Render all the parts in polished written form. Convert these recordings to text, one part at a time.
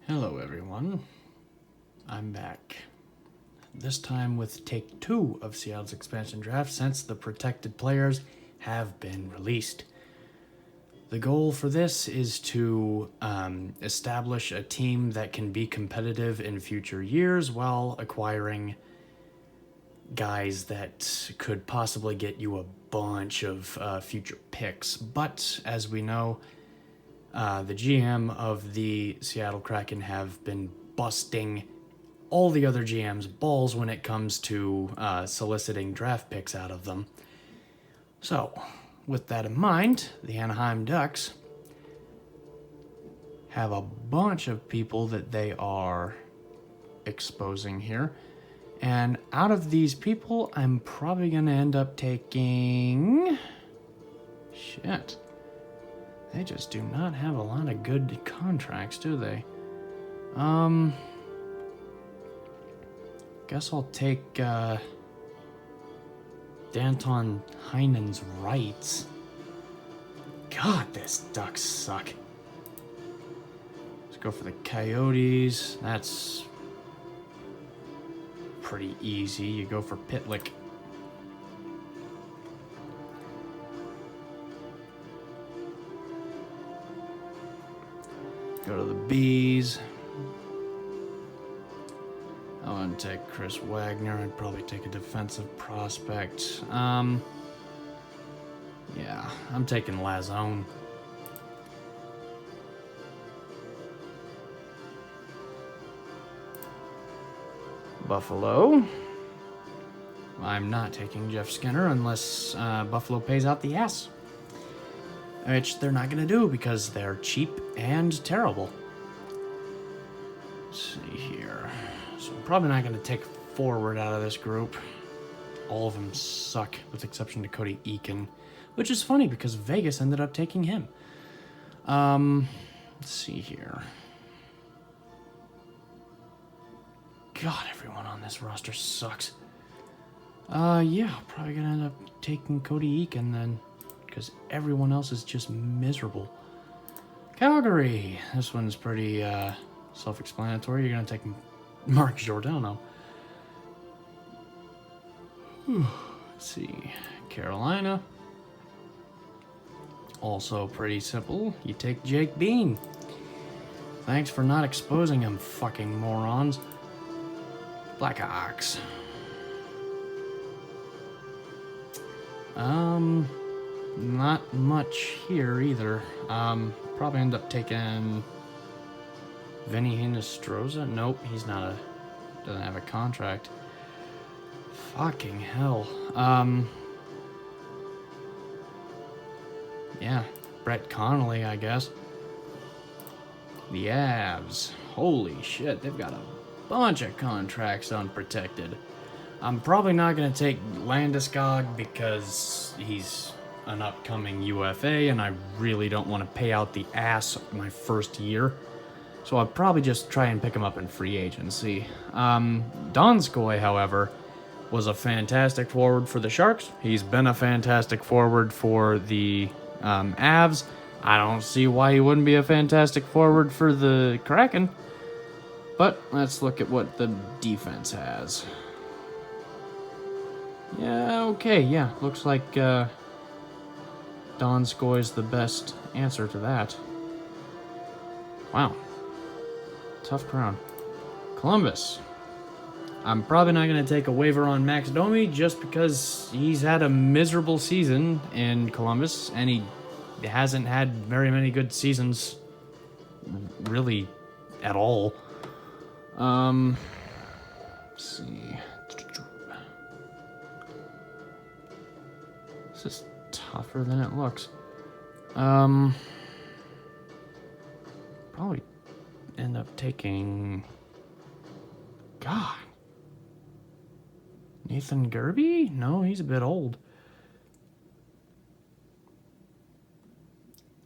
Hello everyone, I'm back. This time with take 2 of Seattle's expansion draft since the protected players have been released. The goal for this is to establish a team that can be competitive in future years while acquiring guys that could possibly get you a bunch of future picks. But as we know, the GM of the Seattle Kraken have been busting all the other GM's balls when it comes to soliciting draft picks out of them. So, with that in mind, the Anaheim Ducks have a bunch of people that they are exposing here. And out of these people, I'm probably going to end up taking... Shit. They just do not have a lot of good contracts, do they? Guess I'll take Danton Heinen's rights. God, this Ducks suck. Let's go for the Coyotes. That's pretty easy. You go for Pitlick. Go to the Bees. I wouldn't take Chris Wagner. I'd probably take a defensive prospect. Yeah, I'm taking Lazone. Buffalo. I'm not taking Jeff Skinner unless Buffalo pays out the ass. Which they're not going to do because they're cheap and terrible. Let's see here. So I'm probably not going to take forward out of this group. All of them suck, with the exception to Cody Eakin, which is funny because Vegas ended up taking him. Let's see here. God, everyone on this roster sucks. Yeah, probably going to end up taking Cody Eakin then, because everyone else is just miserable. Calgary. This one's pretty self-explanatory. You're going to take Mark Giordano. Let's see. Carolina. Also pretty simple. You take Jake Bean. Thanks for not exposing him, fucking morons. Blackhawks. Not much here either. Probably end up taking Vinny Hinostroza. Nope, he's not doesn't have a contract. Fucking hell. Yeah, Brett Connolly, I guess. The Avs. Holy shit, they've got a bunch of contracts unprotected. I'm probably not going to take Landeskog because he's an upcoming UFA and I really don't want to pay out the ass my first year. So I'll probably just try and pick him up in free agency. Donskoy, however, was a fantastic forward for the Sharks. He's been a fantastic forward for the Avs. I don't see why he wouldn't be a fantastic forward for the Kraken. But let's look at what the defense has. Yeah, okay, yeah. Looks like Donskoy's the best answer to that. Wow. Tough crowd. Columbus. I'm probably not going to take a waiver on Max Domi just because he's had a miserable season in Columbus and he hasn't had very many good seasons really at all. Let's see. This is tougher than it looks. Probably end up taking... God. Nathan Gerby? No, he's a bit old.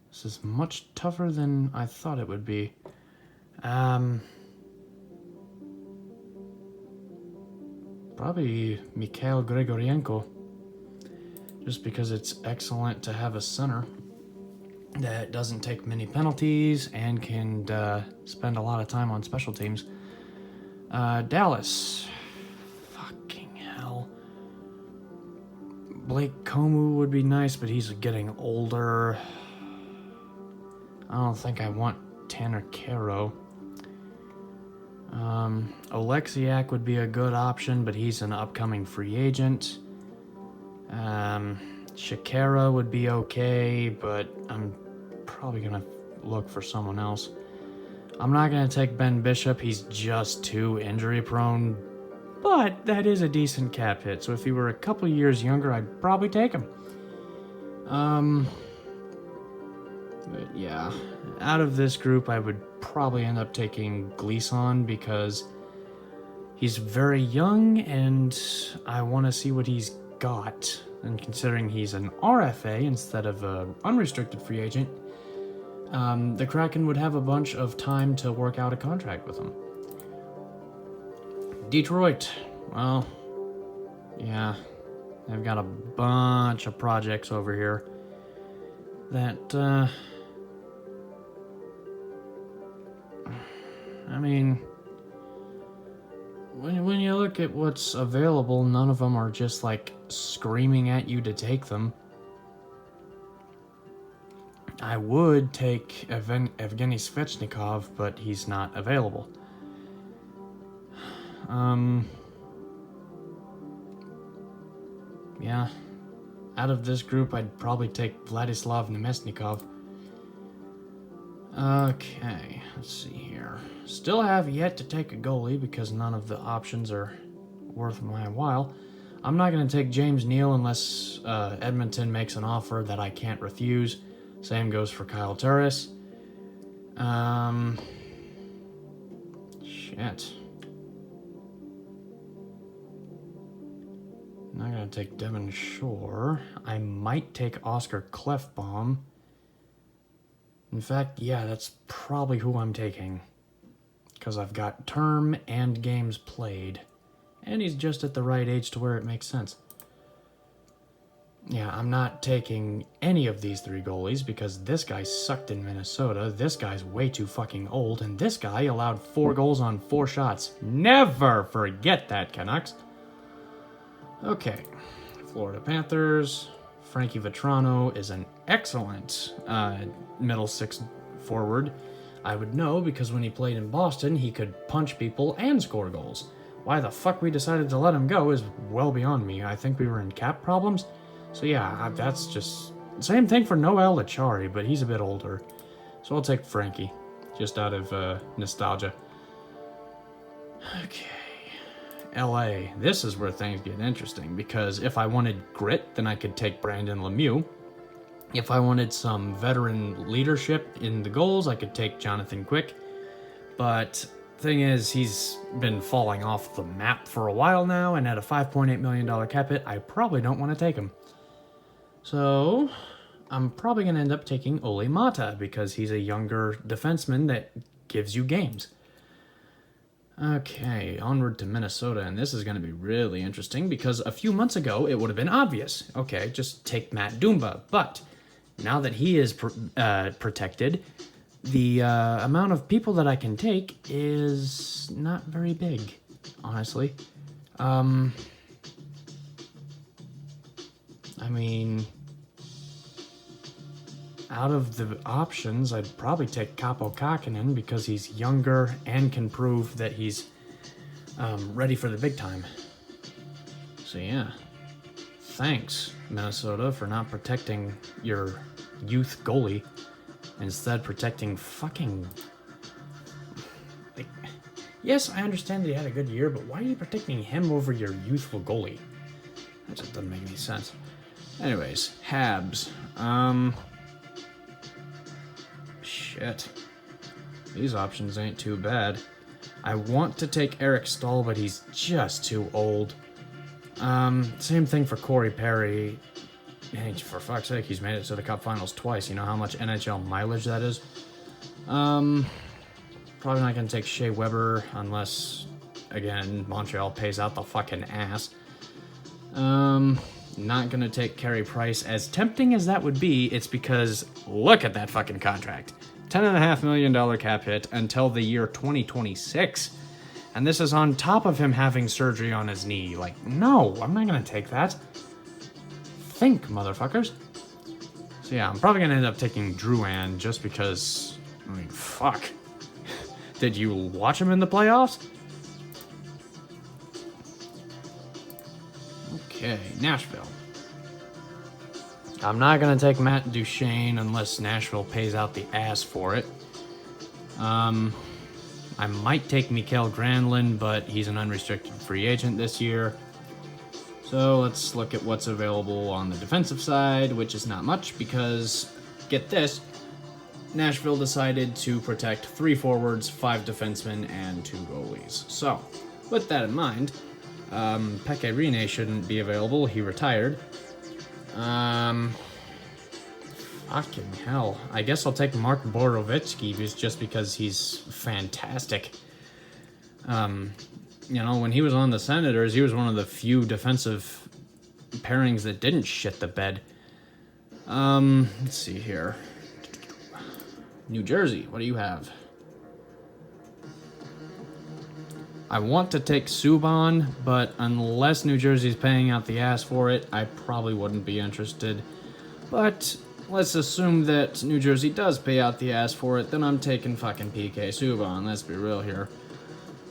This is much tougher than I thought it would be. Probably Mikhail Gregorienko. Just because it's excellent to have a center. that doesn't take many penalties and can spend a lot of time on special teams. Dallas. Fucking hell. Blake Comu would be nice, but he's getting older. I don't think I want Tanner Caro. Oleksiak would be a good option, but he's an upcoming free agent. Shakira would be okay, but I'm probably going to look for someone else. I'm not going to take Ben Bishop. He's just too injury prone, but that is a decent cap hit. So if he were a couple years younger, I'd probably take him. But yeah, out of this group, I would probably end up taking Gleason because he's very young and I want to see what he's got. And considering he's an RFA instead of an unrestricted free agent, the Kraken would have a bunch of time to work out a contract with him. Detroit, well, yeah, they've got a bunch of projects over here that, I mean, when you look at what's available, none of them are just like screaming at you to take them. I would take Evgeny Svechnikov, but he's not available. Yeah, out of this group, I'd probably take Vladislav Nemesnikov. Okay, let's see here. Still have yet to take a goalie because none of the options are worth my while. I'm not going to take James Neal unless Edmonton makes an offer that I can't refuse. Same goes for Kyle Turris. Shit. I'm not going to take Devon Shore. I might take Oscar Klefbom. In fact, yeah, that's probably who I'm taking. Because I've got term and games played. And he's just at the right age to where it makes sense. Yeah, I'm not taking any of these three goalies because this guy sucked in Minnesota, this guy's way too fucking old, and this guy allowed 4 goals on 4 shots. Never forget that, Canucks. Okay, Florida Panthers. Frankie Vetrano is an excellent middle six forward. I would know because when he played in Boston, he could punch people and score goals. Why the fuck we decided to let him go is well beyond me. I think we were in cap problems. So yeah, that's just... Same thing for Noel Achari, but he's a bit older. So I'll take Frankie, just out of nostalgia. Okay. LA. This is where things get interesting, because if I wanted grit, then I could take Brandon Lemieux. If I wanted some veteran leadership in the goals, I could take Jonathan Quick. But thing is, he's been falling off the map for a while now, and at a $5.8 million cap hit, I probably don't want to take him. So, I'm probably going to end up taking Ole Mata, because he's a younger defenseman that gives you games. Okay, onward to Minnesota, and this is going to be really interesting, because a few months ago, it would have been obvious. Okay, just take Matt Dumba, but now that he is protected, the amount of people that I can take is not very big, honestly. I mean, out of the options, I'd probably take Kaapo Kähkönen because he's younger and can prove that he's ready for the big time. So yeah, thanks, Minnesota, for not protecting your youth goalie. Instead, protecting fucking... Like, yes, I understand that he had a good year, but why are you protecting him over your youthful goalie? That just doesn't make any sense. Anyways, Habs. Shit. These options ain't too bad. I want to take Eric Stahl, but he's just too old. Same thing for Corey Perry. Hey, for fuck's sake, he's made it to the Cup Finals twice. You know how much NHL mileage that is? Probably not going to take Shea Weber unless, again, Montreal pays out the fucking ass. not going to take Carey Price. As tempting as that would be, it's because look at that fucking contract. $10.5 million cap hit until the year 2026. And this is on top of him having surgery on his knee. Like, no, I'm not going to take that. Think, motherfuckers. So yeah, I'm probably going to end up taking Drouin just because, I mean, fuck. Did you watch him in the playoffs? Okay, Nashville. I'm not going to take Matt Duchene unless Nashville pays out the ass for it. I might take Mikael Granlund, but he's an unrestricted free agent this year. So let's look at what's available on the defensive side, which is not much because, get this, Nashville decided to protect 3 forwards, 5 defensemen, and 2 goalies. So, with that in mind, Pekka Rinne shouldn't be available. He retired. Fucking hell. I guess I'll take Mark Borowiecki just because he's fantastic. You know, when he was on the Senators, he was one of the few defensive pairings that didn't shit the bed. Let's see here. New Jersey, what do you have? I want to take Subban, but unless New Jersey's paying out the ass for it, I probably wouldn't be interested. But let's assume that New Jersey does pay out the ass for it, then I'm taking fucking PK Subban, let's be real here.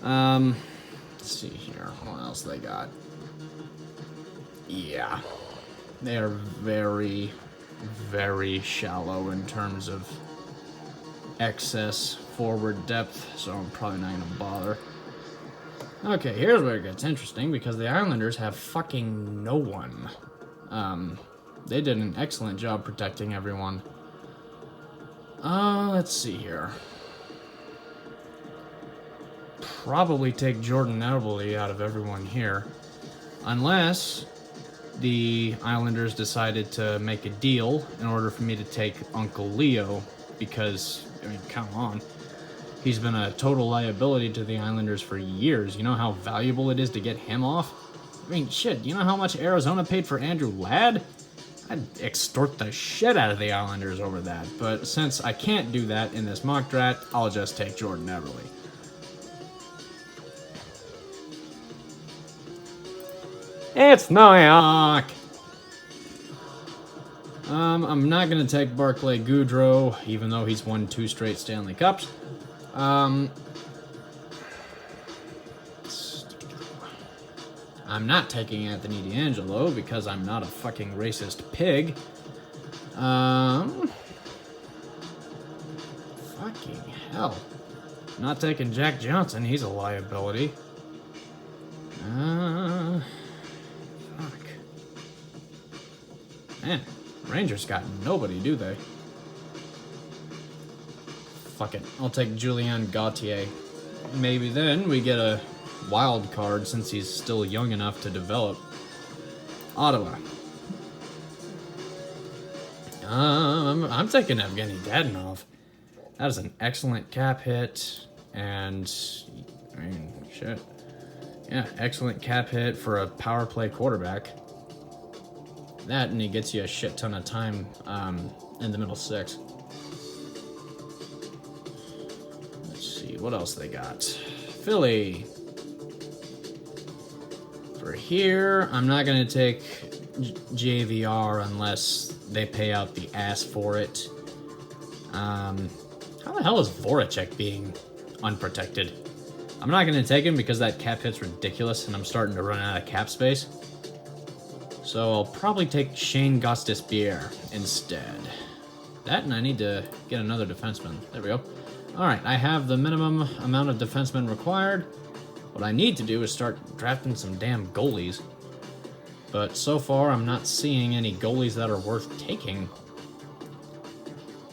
Let's see here, what else they got? Yeah, they are very, very shallow in terms of excess forward depth, so I'm probably not gonna bother. Okay, here's where it gets interesting, because the Islanders have fucking no one. They did an excellent job protecting everyone. Let's see here. Probably take Jordan Eberle out of everyone here. Unless the Islanders decided to make a deal in order for me to take Uncle Leo, because, I mean, come on. He's been a total liability to the Islanders for years. You know how valuable it is to get him off? I mean, shit, you know how much Arizona paid for Andrew Ladd? I'd extort the shit out of the Islanders over that. But since I can't do that in this mock draft, I'll just take Jordan Eberle. It's New York! I'm not going to take Barclay Goodrow, even though he's won 2 straight Stanley Cups. I'm not taking Anthony DeAngelo because I'm not a fucking racist pig. Fucking hell. Not taking Jack Johnson, he's a liability. Fuck. Man, Rangers got nobody, do they? Fuck it, I'll take Julien Gauthier. Maybe then we get a wild card since he's still young enough to develop. Ottawa. I'm taking Evgeny Dadonov. That is an excellent cap hit, and I mean, shit. Yeah, excellent cap hit for a power play quarterback. That, and he gets you a shit ton of time in the middle 6. Let's see, what else they got? Philly. For here, I'm not going to take JVR unless they pay out the ass for it. How the hell is Voracek being unprotected? I'm not going to take him because that cap hit's ridiculous and I'm starting to run out of cap space. So I'll probably take Shane Gostisbehere instead. That, and I need to get another defenseman. There we go. Alright, I have the minimum amount of defensemen required. What I need to do is start drafting some damn goalies. But so far, I'm not seeing any goalies that are worth taking.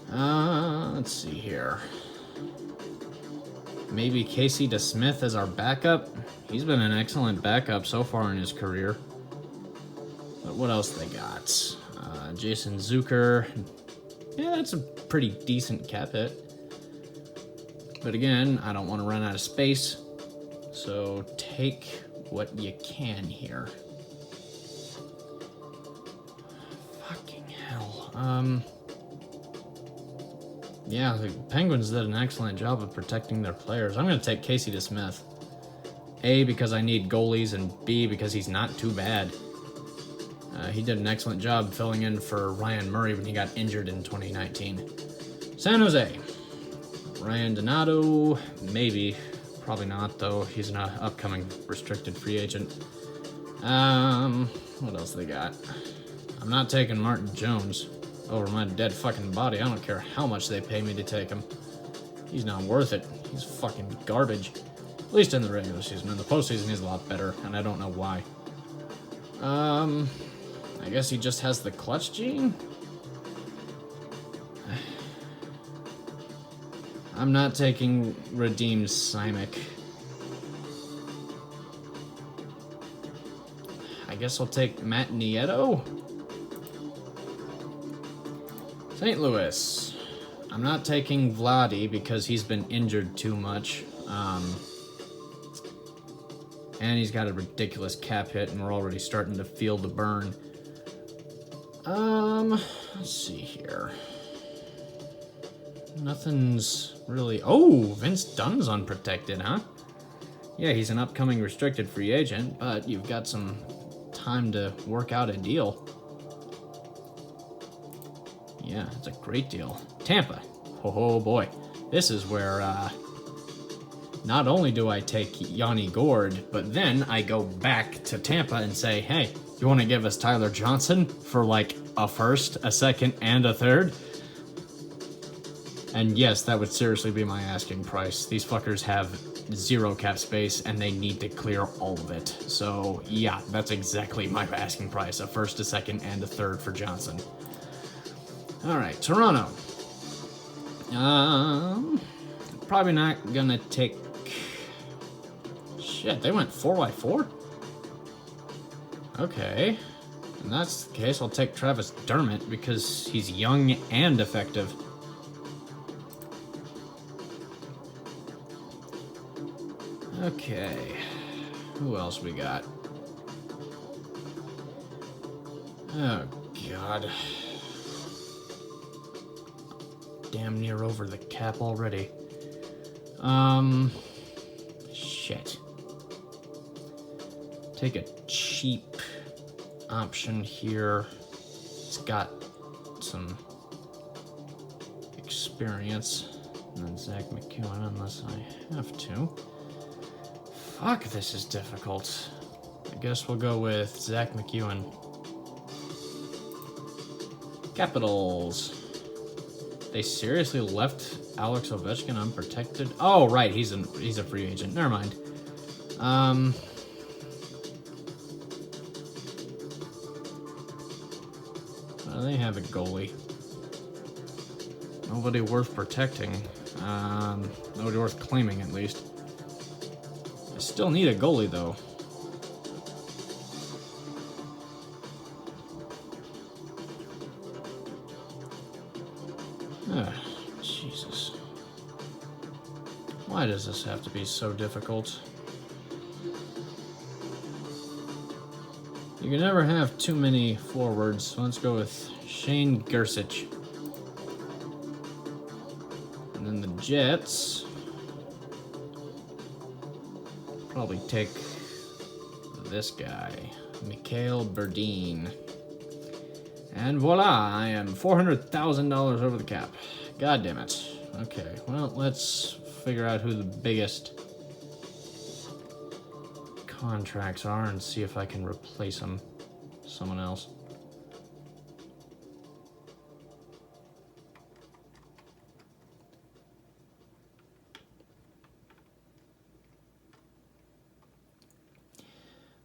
Let's see here. Maybe Casey DeSmith as our backup. He's been an excellent backup so far in his career. But what else they got? Jason Zucker. Yeah, that's a pretty decent cap hit. But again, I don't want to run out of space. So take what you can here. Yeah, the Penguins did an excellent job of protecting their players. I'm going to take Casey DeSmith. A, because I need goalies, and B, because he's not too bad. He did an excellent job filling in for Ryan Murray when he got injured in 2019. San Jose. Ryan Donato, maybe. Probably not, though. He's an upcoming restricted free agent. What else they got? I'm not taking Martin Jones over my dead fucking body. I don't care how much they pay me to take him. He's not worth it. He's fucking garbage. At least in the regular season. In the postseason, he's a lot better, and I don't know why. I guess he just has the clutch gene? I'm not taking Radim Simek. I guess I'll take Matt Nieto? St. Louis. I'm not taking Vladdy because he's been injured too much. And he's got a ridiculous cap hit, and we're already starting to feel the burn. Let's see here. Nothing's really... Oh, Vince Dunn's unprotected, huh? Yeah, he's an upcoming restricted free agent, but you've got some time to work out a deal. Yeah, it's a great deal. Tampa. Oh boy. This is where, not only do I take Yanni Gourde, but then I go back to Tampa and say, hey, you want to give us Tyler Johnson for like a first, a second, and a third? And yes, that would seriously be my asking price. These fuckers have zero cap space and they need to clear all of it. So yeah, that's exactly my asking price. A first, a second, and a third for Johnson. All right, Toronto. Probably not gonna take... Shit, they went 4x4? Okay. In that case, I'll take Travis Dermott because he's young and effective. Okay. Who else we got? Oh, God. Damn near over the cap already. Shit. Take a cheap option here. It's got some experience. And then Zach McEwen, unless I have to. Fuck, this is difficult. I guess we'll go with Zach McEwen. Capitals. They seriously left Alex Ovechkin unprotected? Oh, right, he's a free agent. Never mind. Well, they have a goalie. Nobody worth protecting. Nobody worth claiming, at least. I still need a goalie, though. Jesus. Why does this have to be so difficult? You can never have too many forwards, so let's go with Shane Gersich. And then the Jets. Probably take this guy, Mikhail Berdine. And voila, I am $400,000 over the cap. God damn it. Okay, well, let's figure out who the biggest contracts are and see if I can replace them with someone else.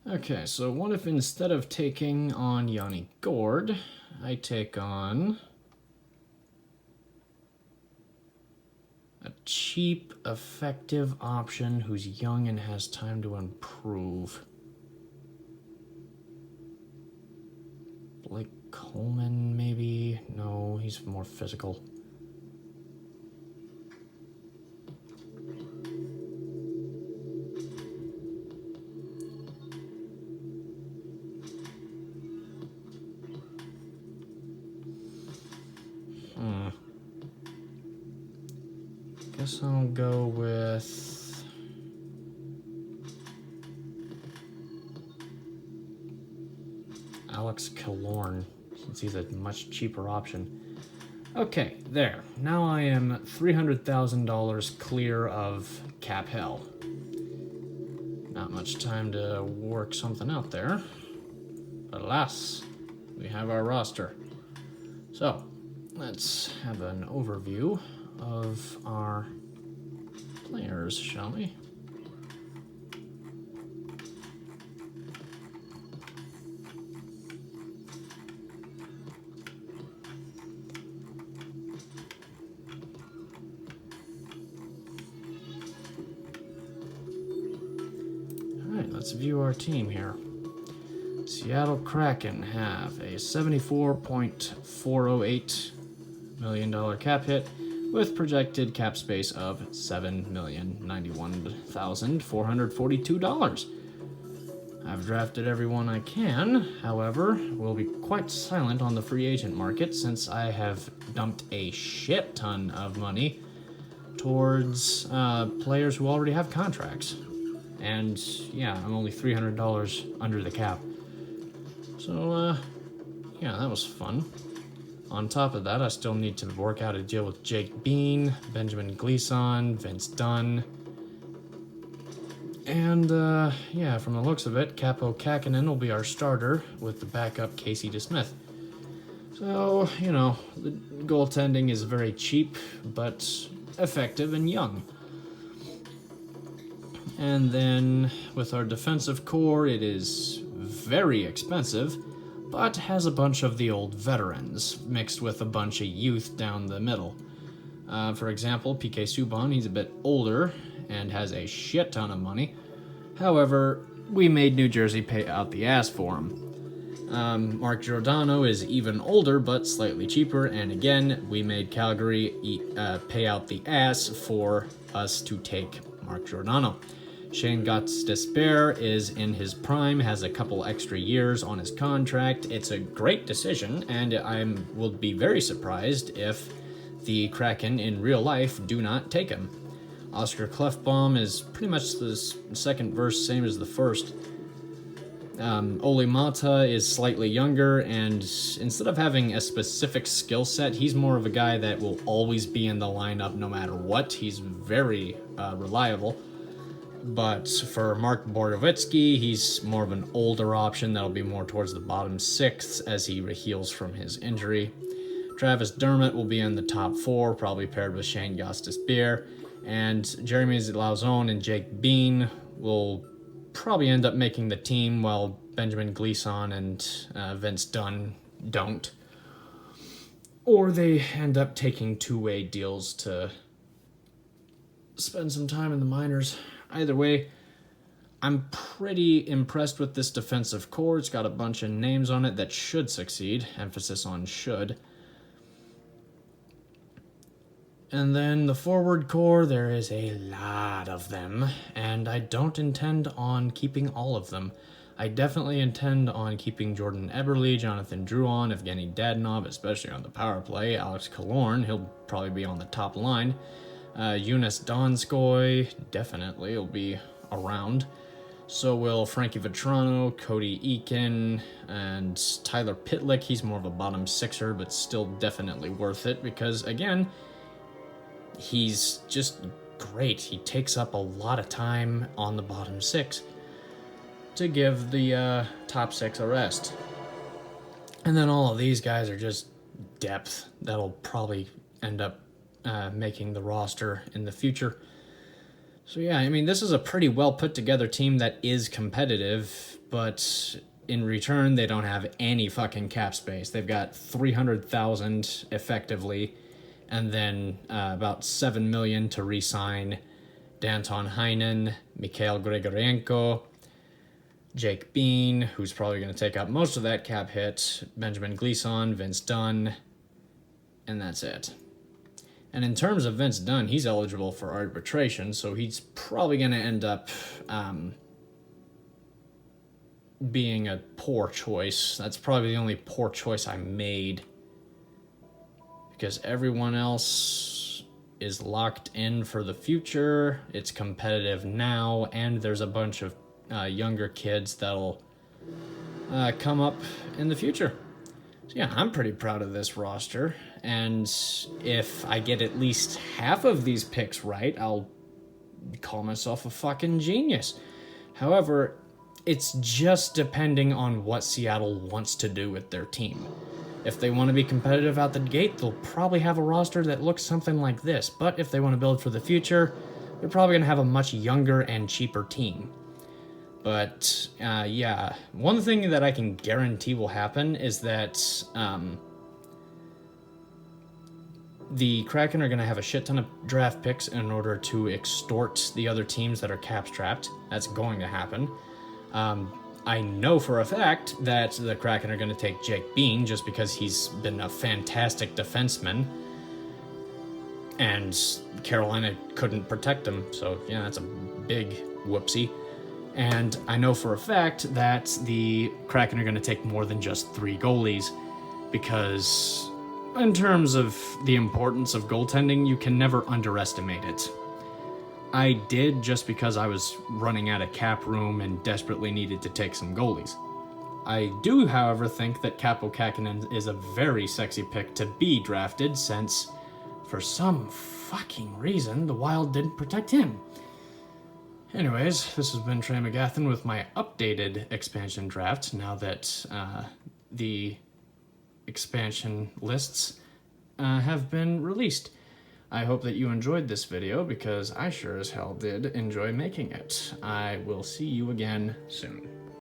Okay, so what if instead of taking on Yanni Gourde, I take on a cheap, effective option who's young and has time to improve? Blake Coleman, maybe? No, he's more physical. guess I'll go with Alex Killorn, since he's a much cheaper option. Okay, there. Now I am $300,000 clear of cap hell. Not much time to work something out there. But alas, we have our roster. So, let's have an overview of our players, shall we? Let's view our team here. Seattle Kraken have a $74.408 million cap hit with projected cap space of $7,091,442. I've drafted everyone I can, however, will be quite silent on the free agent market since I have dumped a shit ton of money towards players who already have contracts. And yeah, I'm only $300 under the cap. So, yeah, that was fun. On top of that, I still need to work out a deal with Jake Bean, Benjamin Gleason, Vince Dunn. And, yeah, from the looks of it, Capo Kakinen will be our starter with the backup Casey DeSmith. So, you know, the goaltending is very cheap, but effective and young. And then with our defensive core, it is very expensive, but has a bunch of the old veterans mixed with a bunch of youth down the middle. For example, PK Subban, he's a bit older and has a shit ton of money. However, we made New Jersey pay out the ass for him. Mark Giordano is even older but slightly cheaper, and again, we made Calgary pay out the ass for us to take Mark Giordano. Shane Gotts-Despair is in his prime, has a couple extra years on his contract. It's a great decision, and I will be very surprised if the Kraken in real life do not take him. Oscar Klefbom is pretty much the second verse, same as the first. Ole Mata is slightly younger, and instead of having a specific skill set, he's more of a guy that will always be in the lineup no matter what. He's very reliable. But for Mark Borowiecki, he's more of an older option that'll be more towards the bottom sixth as he heals from his injury. Travis Dermott will be in the top four, probably paired with Shane Gostisbehere. And Jeremy Lauzon and Jake Bean will probably end up making the team while Benjamin Gleason and Vince Dunn don't. Or they end up taking two-way deals to spend some time in the minors. Either way, I'm pretty impressed with this defensive core. It's got a bunch of names on it that should succeed. Emphasis on should. And then the forward core, there is a lot of them, and I don't intend on keeping all of them. I definitely intend on keeping Jordan Eberle, Jonathan Drouin, Evgeny Dadonov, especially on the power play. Alex Killorn, he'll probably be on the top line. Jonas Donskoy, definitely, will be around. So will Frankie Vetrano, Cody Eakin, and Tyler Pitlick. He's more of a bottom sixer, but still definitely worth it because, again, he's just great. He takes up a lot of time on the bottom six to give the top six a rest. And then all of these guys are just depth that'll probably end up making the roster in the future. So yeah, I mean, this is a pretty well put together team that is competitive, but in return, they don't have any fucking cap space. They've got $300,000 effectively, and then about $7 million to re-sign Danton Heinen, Mikhail Grigorenko, Jake Bean, who's probably going to take up most of that cap hit, Benjamin Gleason, Vince Dunn, and that's it. And in terms of Vince Dunn, he's eligible for arbitration, so he's probably going to end up being a poor choice. That's probably the only poor choice I made, because everyone else is locked in for the future. It's competitive now, and there's a bunch of younger kids that'll come up in the future. So yeah, I'm pretty proud of this roster, and if I get at least half of these picks right, I'll call myself a fucking genius. However, it's just depending on what Seattle wants to do with their team. If they want to be competitive out the gate, they'll probably have a roster that looks something like this. But if they want to build for the future, they're probably going to have a much younger and cheaper team. But, yeah, one thing that I can guarantee will happen is that the Kraken are going to have a shit ton of draft picks in order to extort the other teams that are cap-strapped. That's going to happen. I know for a fact that the Kraken are going to take Jake Bean just because he's been a fantastic defenseman, and Carolina couldn't protect him, so yeah, that's a big whoopsie. And I know for a fact that the Kraken are going to take more than just 3 goalies, because in terms of the importance of goaltending, you can never underestimate it. I did just because I was running out of cap room and desperately needed to take some goalies. I do, however, think that Kaapo Kähkönen is a very sexy pick to be drafted, since, for some fucking reason, the Wild didn't protect him. Anyways, this has been Trey McGathan with my updated expansion draft, now that the expansion lists have been released. I hope that you enjoyed this video, because I sure as hell did enjoy making it. I will see you again soon.